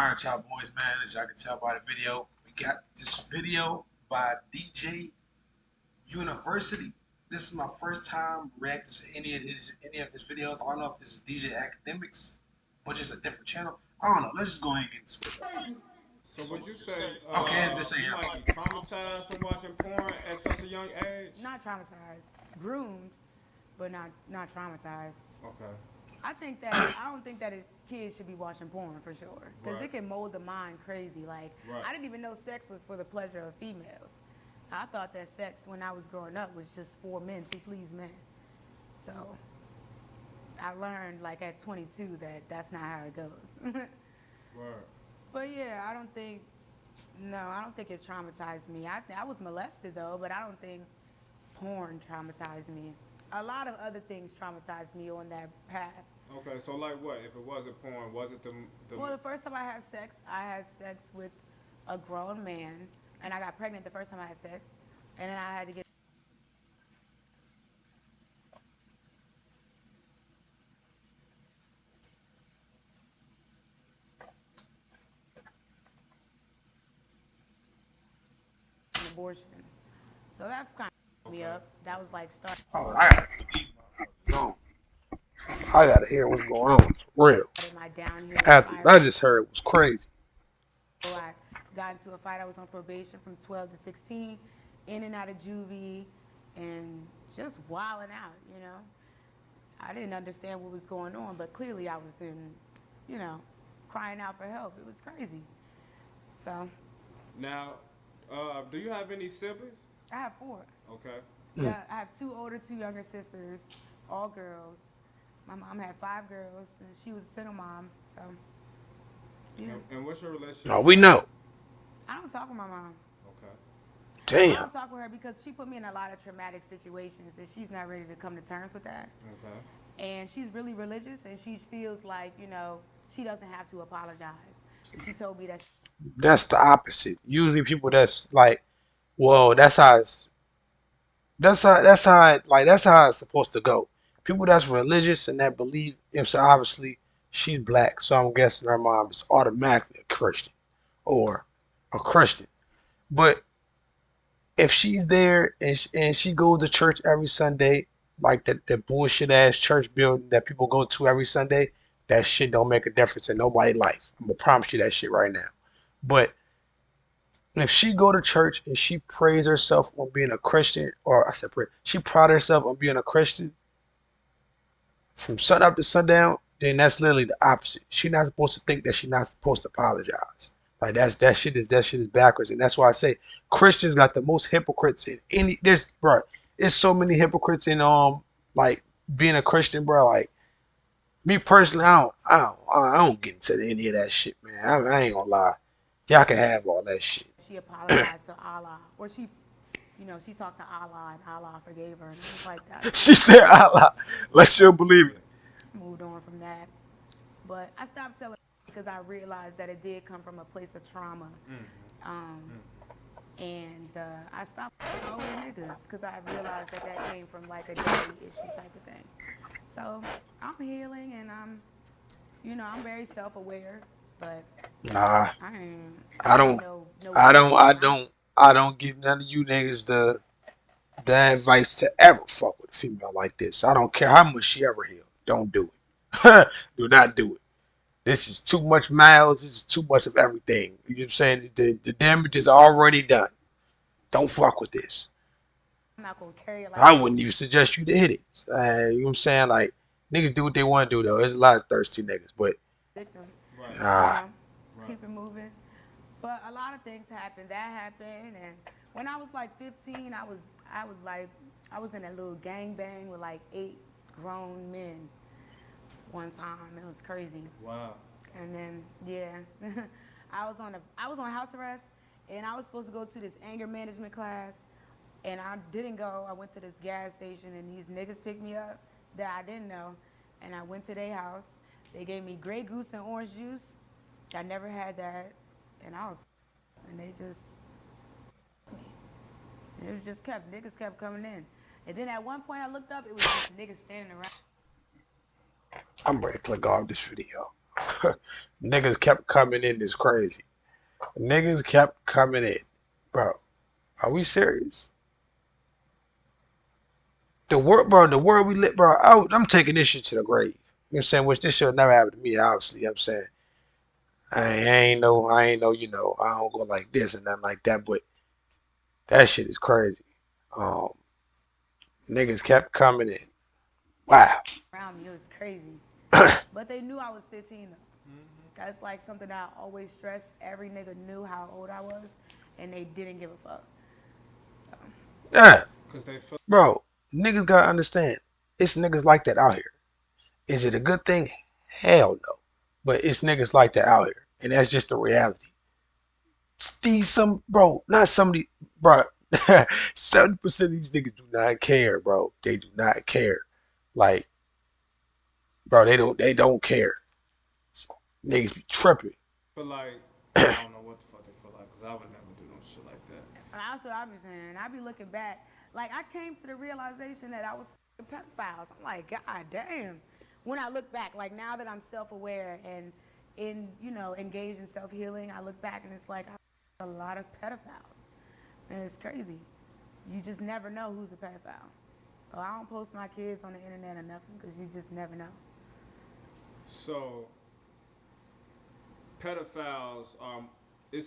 Alright, y'all boys, man, as y'all can tell by the video, we got this video by DJ University. This is my first time reacting to any of his videos. I don't know if this is DJ Academics, but just a different channel. I don't know. Let's just go ahead and get into it. So would you say Okay, this ain't you him. might be traumatized from watching porn at such a young age? Not traumatized, groomed, but not traumatized. Okay. I don't think that kids should be watching porn for sure, because it can mold the mind crazy. Like I didn't even know sex was for the pleasure of females. I thought that sex when I was growing up was just for men to please men. So I learned like at 22 that that's not how it goes. Right. But yeah, I don't think it traumatized me. I was molested though, but I don't think porn traumatized me. A lot of other things traumatized me on that path. Okay, so like what? If it wasn't porn, was it the Well, the first time I had sex with a grown man, and I got pregnant the first time I had sex, and then I had to get an abortion. So that kind of me up. That was like starting Oh, I gotta hear what's going on for real. my downhill After spiral. I just heard it was crazy. I got into a fight. I was on probation from 12 to 16, in and out of juvie, and just wilding out, you know. I didn't understand what was going on, but clearly I was you know, crying out for help. It was crazy. So now? Do you have any siblings? I have four. Okay. Yeah, I have two older, two younger sisters, all girls. My mom had five girls, and she was a single mom. So, yeah. And what's your relationship No, with we your mom? know. I don't talk with my mom. Okay. I Damn. don't talk with her because she put me in a lot of traumatic situations, and she's not ready to come to terms with that. Okay. And she's really religious, and she feels like, you know, she doesn't have to apologize. But she told me that That's the opposite. Usually people that's like, well, that's how it's supposed to go. People that's religious and that believe, so obviously she's black, so I'm guessing her mom is automatically a Christian or a Christian. But if she's there and she goes to church every Sunday, like that bullshit ass church building that people go to every Sunday, that shit don't make a difference in nobody's life. I'm gonna promise you that shit right now. But if she go to church and she praise herself on being a Christian, or I said pray, she pride herself on being a Christian from sun up to sundown, then that's literally the opposite. She's not supposed to think that she's not supposed to apologize. Like that shit is backwards, and that's why I say Christians got the most hypocrites in any. There's bro, there's so many hypocrites in like being a Christian, bro. Like me personally, I don't get into any of that shit, man. I ain't gonna lie, y'all can have all that shit. she apologized to Allah, or you know, she talked to Allah, and Allah forgave her, and I was like, that's She cool. said, "Allah, let's you believe it." Moved on from that. But I stopped selling because I realized that it did come from a place of trauma. Um, and I stopped older niggas because I realized that that came from like a daddy issue type of thing. So I'm healing, and you know, I'm very self-aware, but Nah, I I ain't don't, no I don't, witch. I don't, I don't give none of you niggas the advice to ever fuck with a female like this. I don't care how much she ever healed. Don't do it. Do not do it. This is too much miles. This is too much of everything. You know what I'm saying? The damage is already done. Don't fuck with this. I'm not gonna carry it like I a wouldn't even suggest you to hit it. You know what I'm saying? Like, niggas do what they want to do, though. There's a lot of thirsty niggas, but, victim, Right. you ah, know, keep it moving. But a lot of things happened. That happened, and when I was like 15, I was in a little gang bang with like 8 grown men one time. It was crazy. Wow. And then yeah, I was on house arrest, and I was supposed to go to this anger management class, and I didn't go. I went to this gas station, and these niggas picked me up that I didn't know, and I went to their house. They gave me Grey Goose and orange juice. I never had that, and I was, and they just, it just kept niggas kept coming in, and then at one point I looked up, it was just niggas standing around. I'm ready to click off this video. Niggas kept coming in this crazy. Niggas kept coming in. Bro, are we serious? The world we live, bro. I'm taking this shit to the grave. You know what I'm saying? Which this should never happen to me, obviously. You know what I'm saying? I ain't know, I don't go like this and nothing like that, but that shit is crazy. Um, Niggas kept coming in. Wow. around me. It was crazy. But they knew I was 15 though. Mm-hmm. That's like something that I always stress. Every nigga knew how old I was, and they didn't give a fuck. So Yeah, Cause they feel bro. Niggas gotta understand. It's niggas like that out here. Is it a good thing? Hell no. But it's niggas like that out here. And that's just the reality. Not somebody, bro. 70% of these niggas do not care, bro. They do not care. Like, bro, they don't care. Niggas be tripping. like I don't know what the fuck they feel like. Cause I would never do no shit like that. that's what I be saying. I be looking back. Like I came to the realization that I was pedophiles. I'm like, God damn. When I look back, like now that I'm self-aware and engaged in self-healing, I look back and it's like I a lot of pedophiles, and it's crazy. You just never know who's a pedophile. Oh, I don't post my kids on the internet or nothing because you just never know. So pedophiles it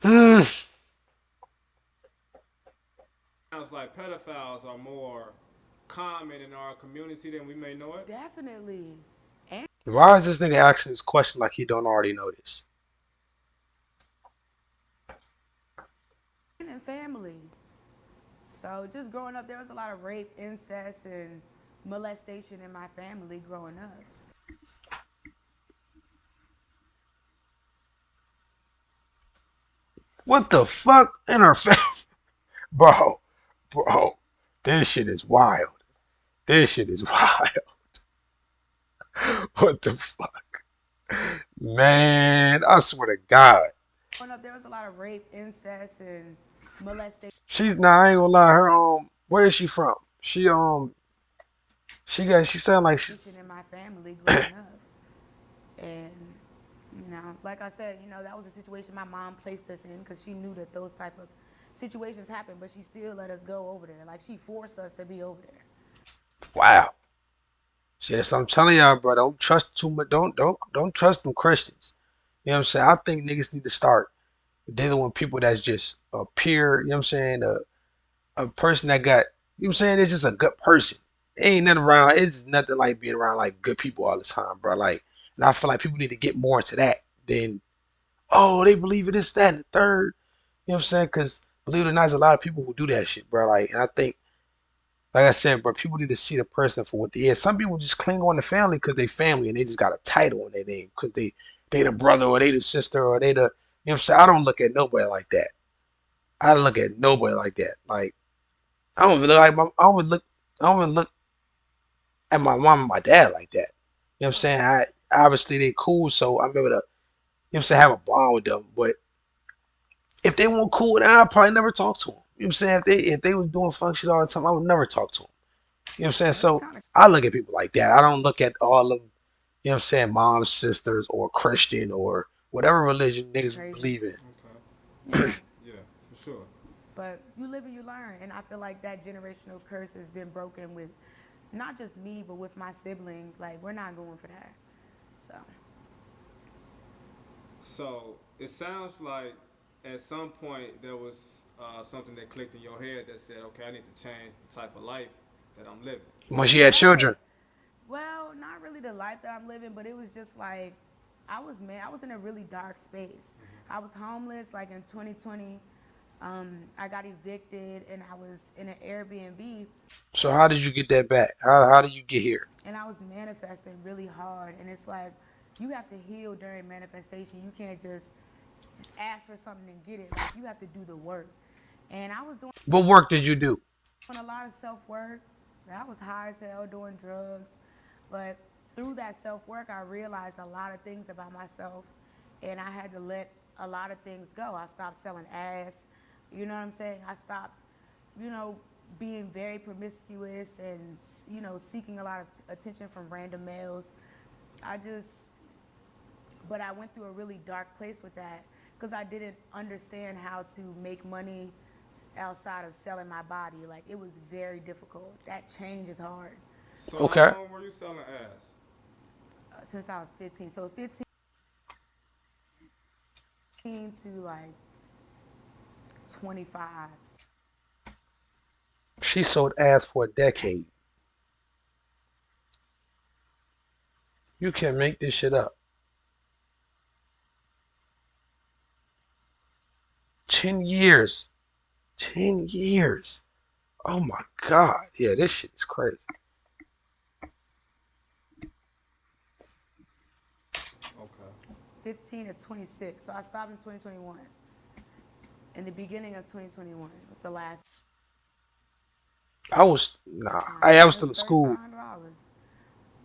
Hmm. sounds like pedophiles are more common in our community than we may know it. Definitely. And Why is this nigga asking this question like he don't already know this? in family. So just growing up, there was a lot of rape, incest, and molestation in my family growing up. What the fuck in her face? Bro, bro. This shit is wild. This shit is wild. What the fuck? Man, I swear to God. Growing up, there was a lot of rape, incest, and molestation I ain't gonna lie, her where is she from? She sound like she in my family growing up. And like I said, that was a situation my mom placed us in because she knew that those type of situations happen, but she still let us go over there. Like she forced us to be over there. wow. See, that's what I'm telling y'all, bro. Don't trust too much. Don't trust them Christians. You know what I'm saying? I think niggas need to start dealing with people that's just a peer. You know what I'm saying? A person that got. You know what I'm saying? It's just a good person. Ain't nothing around. It's nothing like being around like good people all the time, bro. Like, and I feel like people need to get more into that than they believe in this, that, and the third. You know what I'm saying? Because believe it or not, there's a lot of people who do that shit, bro. Like, and I think like I said, bro, people need to see the person for what they is. Some people just cling on to family because they family and they just got a title on their name because they the brother or they the sister or they the you know what I'm saying. I don't look at nobody like that. I don't look at nobody like that. Like I don't even look like I don't even look at my mom and my dad like that. You know what I'm saying? I obviously they cool, so I'm able to you know what I'm saying have a bond with them. But if they weren't cool, then I'd probably never talk to them. You know what I'm saying? If they was doing fuck shit all the time, I would never talk to them. You know what I'm saying? So it's So kind of I look at people like that. I don't look at all of them, you know what I'm saying, moms, sisters, or Christian or whatever religion niggas crazy. believe in. Okay. Yeah. Yeah, for sure. But you live and you learn. And I feel like that generational curse has been broken with not just me, but with my siblings. Like, we're not going for that. So, So it sounds like at some point there was something that clicked in your head that said, okay, I need to change the type of life that I'm living. When she had children. yes. Well, not really the life that I'm living, but it was just like, I was in a really dark space. I was homeless like in 2020. I got evicted and I was in an Airbnb So how did you get that back? How did you get here? and I was manifesting really hard. And it's like, you have to heal during manifestation. You can't just ask for something and get it. Like you have to do the work. And I was doing What work did you do? a lot of self work. I was high as hell doing drugs. But through that self work, I realized a lot of things about myself. And I had to let a lot of things go. I stopped selling ass. You know what I'm saying? I stopped, you know, being very promiscuous and seeking a lot of attention from random males. I just, but I went through a really dark place with that because I didn't understand how to make money outside of selling my body. Like it was very difficult. That change is hard. So how Okay. long were you selling ass? Since I was 15. So 15 to like 25. She sold ass for a decade. You can't make this shit up. 10 years. 10 years. Oh my God. Yeah, this shit is crazy. 15 to 26. So I stopped in 2021. In the beginning of 2021 was the last I was nah. time. I And was it was still in school. $3,500.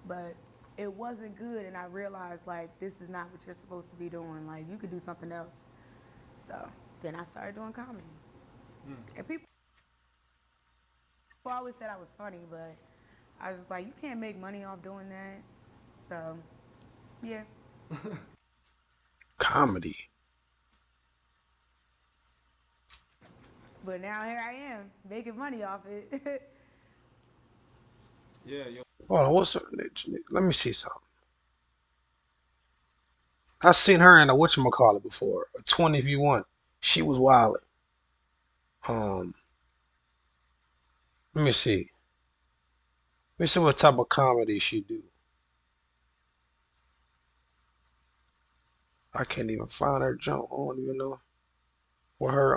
But it wasn't good. And I realized, like, this is not what you're supposed to be doing. Like, you could do something else. So then I started doing comedy. And people always said I was funny, but I was just like, you can't make money off doing that. So, yeah. Comedy. But now here I am making money off it. Yeah, your Hold on, let me see something. I seen her in a whatchamacallit before. A 20 if you want. She was wild. Um, let me see. Let me see what type of comedy she do. I can't even find her junk. I don't even know what her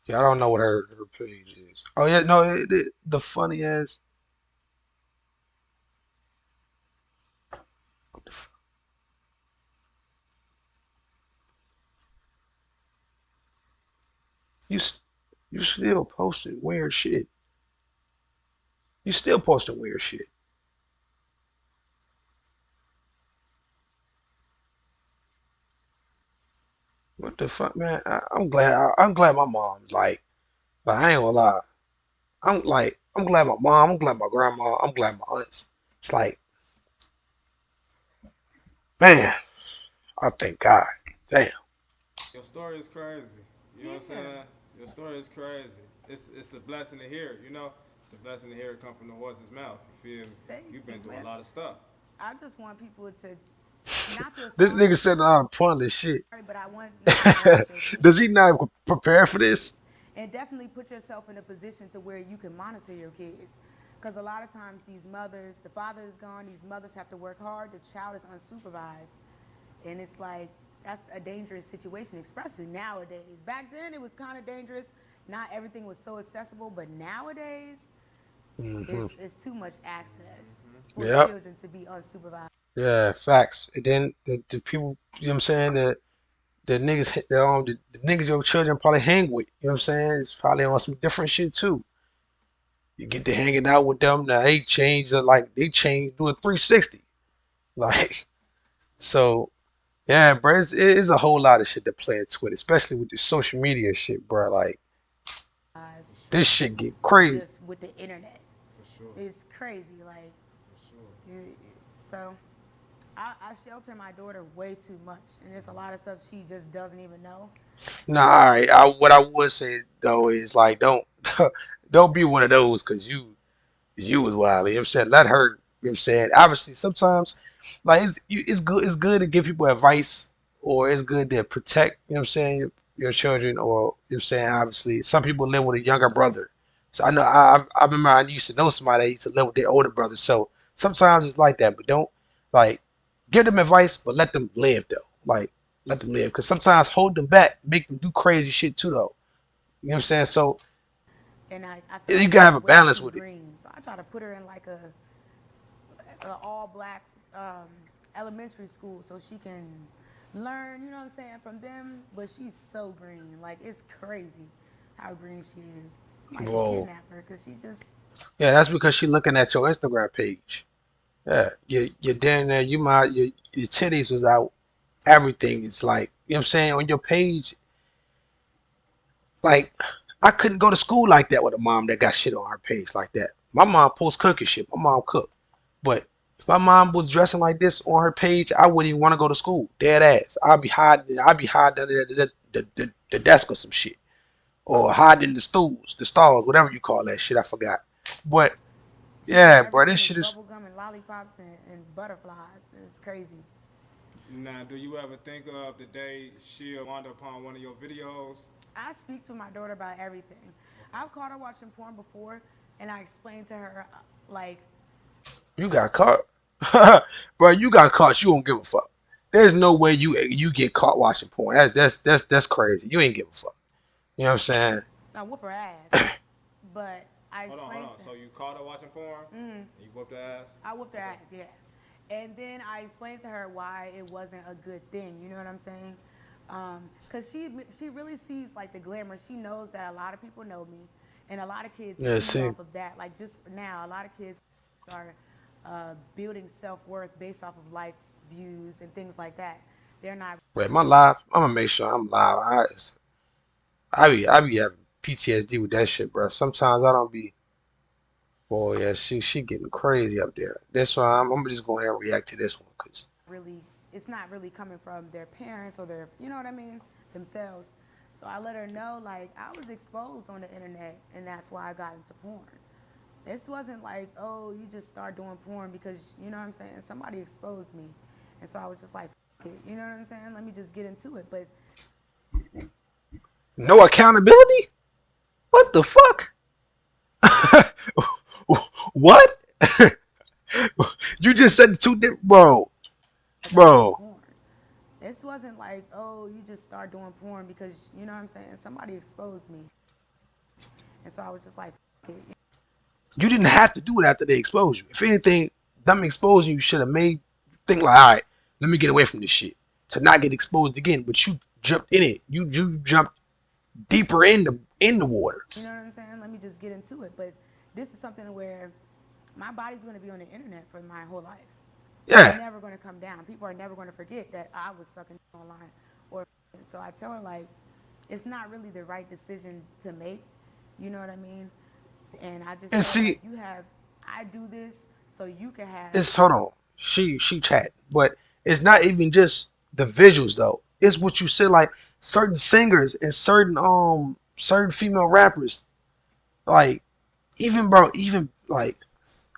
yeah, I don't know what her page is. Oh yeah, no, the funny ass. You you still posting weird shit. You still posting weird shit. What the fuck, man? I'm glad my mom's like I ain't gonna lie. I'm glad my mom. I'm glad my grandma. I'm glad my aunts. It's like, man, I thank God. Damn. your story is crazy. You know what I'm Yeah. saying? Your story is crazy. It's a blessing to hear it. You know, it's a blessing to hear it come from the horse's mouth. You feel me? Thank You've you, been through a man. lot of stuff. I just want people to not feel This sorry, nigga said a lot of pointless shit. but I want you to nourish your kids. Does he not prepare for this? And definitely put yourself in a position to where you can monitor your kids. Because a lot of times these mothers, the father is gone, these mothers have to work hard, the child is unsupervised. And it's like, that's a dangerous situation, especially nowadays. Back then it was kind of dangerous. Not everything was so accessible, but nowadays Hmm. it's too much access for Yep. children to be unsupervised. Yeah, facts. And then the people, you know what I'm saying, the niggas hit their own, the niggas your children probably hang with, you know what I'm saying? It's probably on some different shit too. You get to hanging out with them, now they change, they change, do a 360. Like, so, yeah, bro, it's a whole lot of shit to play into it, especially with the social media shit, bro. Like, For this sure. shit get crazy. Just with the internet. For sure. It's crazy. Like, For sure. so I shelter my daughter way too much, and there's a lot of stuff she just doesn't even know. Nah, all right. What I would say though is like, don't, don't be one of those because you was wild. You know what I'm saying? Let her. You know what I'm saying? Obviously, sometimes like it's good to give people advice or it's good to protect. You know what I'm saying? Your children or you know what I'm saying? Obviously, some people live with a younger brother. So I know I remember I used to know somebody that used to live with their older brother. So sometimes it's like that, but don't like give them advice, but let them live though. Like let them live because sometimes hold them back, make them do crazy shit too though. You know what I'm saying? So And I feel you like gotta she's have a way balance too with it. green. So I try to put her in like a all black elementary school so she can learn, you know what I'm saying, from them. But she's so green. Like it's crazy how green she is. Somebody could Whoa. kidnap her because she just Yeah, that's because she looking at your Instagram page. Yeah, you're down there. Your titties was out. Everything is like you know what I'm saying on your page. Like I couldn't go to school like that with a mom that got shit on her page like that. My mom posts cooking shit. My mom cook. But if my mom was dressing like this on her page, I wouldn't even want to go to school. Dead ass. I'd be hiding under the desk or some shit. Or hiding in the stools, the stalls, whatever you call that shit. I forgot. But She said yeah, bro, this everything is shit is. bubble gum and lollipops and butterflies. It's crazy. Now, do you ever think of the day she'll wander upon one of your videos? I speak to my daughter about everything. Okay. I've caught her watching porn before, and I explained to her like, You got caught. Bro, you got caught. You don't give a fuck. There's no way you get caught watching porn. That's crazy. You ain't give a fuck. You know what I'm saying? I whoop her ass, but I Hold on, hold explained on. to So you caught her watching porn? And you whooped her ass? I whooped her Okay. ass, yeah. And then I explained to her why it wasn't a good thing. You know what I'm saying? Because she really sees like the glamour. She knows that a lot of people know me, and a lot of kids Yeah, feed see. off of that. Like just now, a lot of kids are building self worth based off of likes, views, and things like that. They're not Wait, my live. I'm gonna make sure I'm live. I be having PTSD with that shit, bro. Sometimes I don't be. Boy, yeah, she getting crazy up there. That's why I'm just going to react to this one, cause really. It's not really coming from their parents or their, you know what I mean, themselves. So I let her know like I was exposed on the internet, and that's why I got into porn. This wasn't like, oh, you just start doing porn because, you know what I'm saying? Somebody exposed me. And so I was just like, F it. You know what I'm saying? Let me just get into it. But no accountability. What the fuck? What? You just said two different, bro, I got into bro. porn. This wasn't like, oh, you just start doing porn because, you know what I'm saying? Somebody exposed me. And so I was just like, F it. You didn't have to do it after they exposed you. If anything, them exposing you should have made you think like, all right, let me get away from this shit to not get exposed again. But you jumped in it. You jumped deeper in the water. You know what I'm saying? Let me just get into it. But this is something where my body's going to be on the internet for my whole life. It's Yeah. never going to come down. People are never going to forget that I was sucking online. Or so I tell her like, it's not really the right decision to make. You know what I mean? And I just And tell her like, see, I do this so you can have. it's hold on. She chat, but it's not even just the visuals though. It's what you said, like certain singers and certain female rappers, like even bro, even like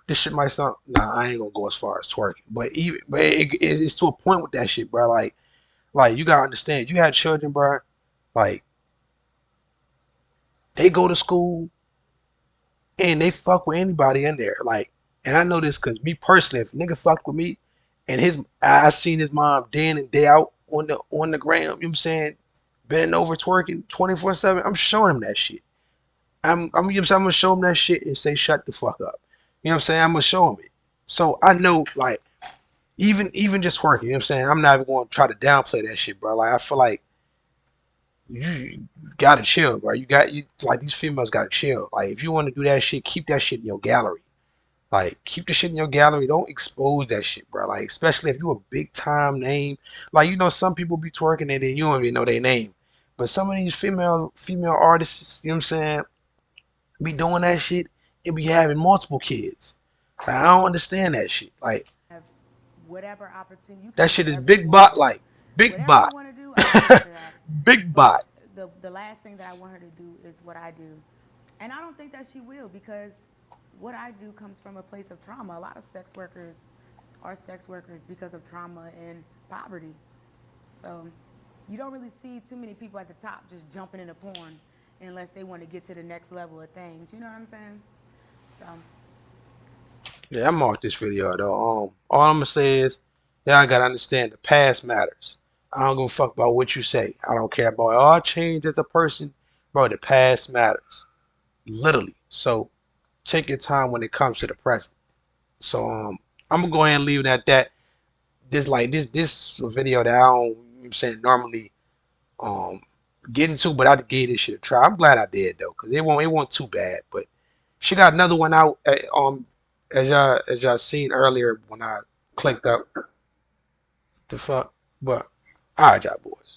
this shit might sound. Nah, I ain't gonna go as far as twerking, but it's to a point with that shit, bro. Like you gotta understand, you had children, bro. Like they go to school and they fuck with anybody in there. Like, and I know this because me personally, if a nigga fucked with me, and I seen his mom day in and day out on the gram. You know what I'm saying, bending over twerking 24/7. I'm showing him that shit. You know what I'm saying, I'm gonna show him that shit and say shut the fuck up. You know what I'm saying? I'm gonna show him it. So I know like even just twerking. You know what I'm saying? I'm not even gonna try to downplay that shit, bro. Like I feel like you gotta chill, bro. You like these females gotta chill. Like if you want to do that shit, keep that shit in your gallery. Like keep the shit in your gallery. Don't expose that shit, bro. Like especially if you a big time name. Like some people be twerking and then you don't even know their name. But some of these female artists, you know what I'm saying, be doing that shit and be having multiple kids. Like, I don't understand that shit. Like Have whatever opportunity you can that do shit is whatever you big want to bot do. like big Whatever you bot. want to do, I'm here for that. Big But bot. the last thing that I want her to do is what I do. And I don't think that she will because what I do comes from a place of trauma. A lot of sex workers are sex workers because of trauma and poverty. So you don't really see too many people at the top just jumping into porn unless they want to get to the next level of things. You know what I'm saying? So Yeah, I'm off this video though. All I'm gonna say is, y'all gotta understand the past matters. I don't give a fuck about what you say. I don't care about all change as a person, bro. The past matters, literally. So take your time when it comes to the present. So I'm gonna go ahead and leave it at that. This video that I don't, you know what I'm saying, normally um get into, but I gave this shit a try. I'm glad I did though, cause it won't too bad. But she got another one out as y'all seen earlier when I clicked up the fuck. But all right, y'all boys.